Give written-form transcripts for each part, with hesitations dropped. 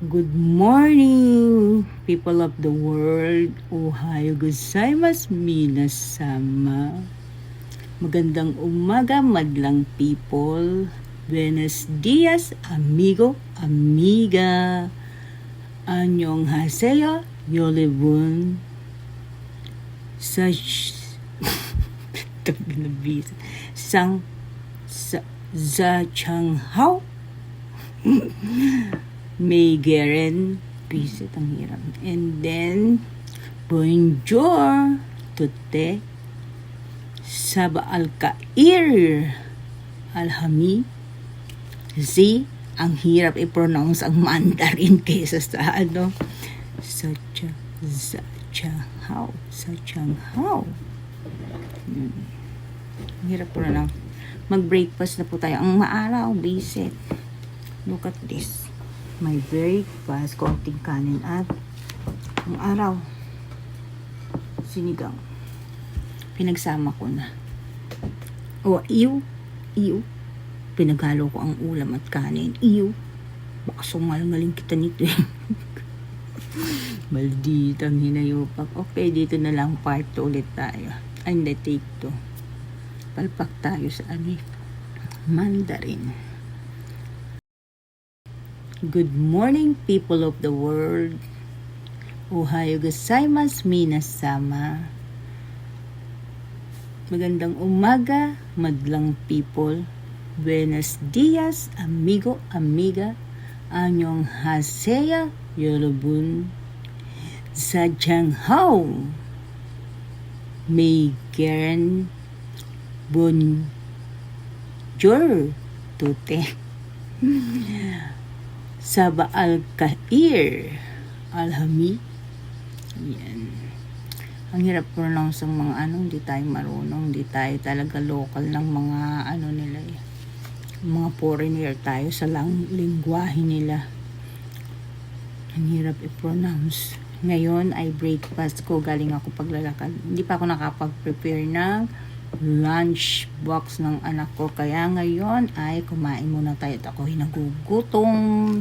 Good morning, people of the world. Ohayo gozaimasu, minasama. Magandang umaga, madlang people. Buenos dias, amigo, amiga. Annyeonghaseyo, yolebun. Changhao. May Geren, visit ang hirap. And then, bonjour, tute, saba al-kair, alhami, zi, ang hirap i-pronounce ang Mandarin kaysa sa Changhao. Ang hirap pronounce. Mag-breakfast na po tayo. Ang maaraw, visit. Look at this. My breakfast, konting kanin at ang araw, sinigang. Pinagsama ko na. Iyo. Pinaghalo ko ang ulam at kanin. Iyo. Baka sumalmaling kita nito eh. Malditang hinayupak. Okay, dito na lang part 2 ulit tayo. Hindi, take 2. Palpak tayo sa Mandarin. Good morning, people of the world. Ohayo gozaimasu, minasama. Magandang umaga, madlang people. Buenos dias, amigo, amiga. Annyeonghaseyo, yolebun. Sa Changhao. May Geren. Bonjour, tute. Saba al-kair, alhami. Yan. Ang hirap pronounce ng mga hindi tayo marunong, hindi tayo talaga local ng mga nila eh. Mga foreigner tayo sa lingwahe nila. Ang hirap i-pronounce. Ngayon ay breakfast ko, galing ako paglalakad. Hindi pa ako nakapag-prepare ng lunch box ng anak ko, kaya ngayon ay kumain muna tayo at ako'y nagugutom.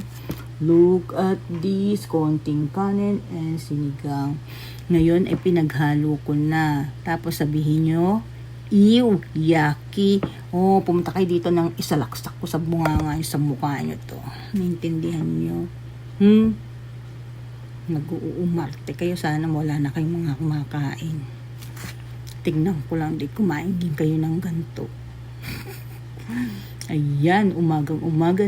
Look at this, konting kanin and sinigang. Ngayon ay pinaghalo ko na, tapos sabihin nyo, ew, yaki. Pumunta kayo dito ng isalaksak ko sa bunganga sa mukha nyo to. Naintindihan nyo? Nag-uumarte kayo, sana wala na kayong mga kumakain. Tignan ko lang, di kumain din kayo ng ganito. Ayan, umagang-umaga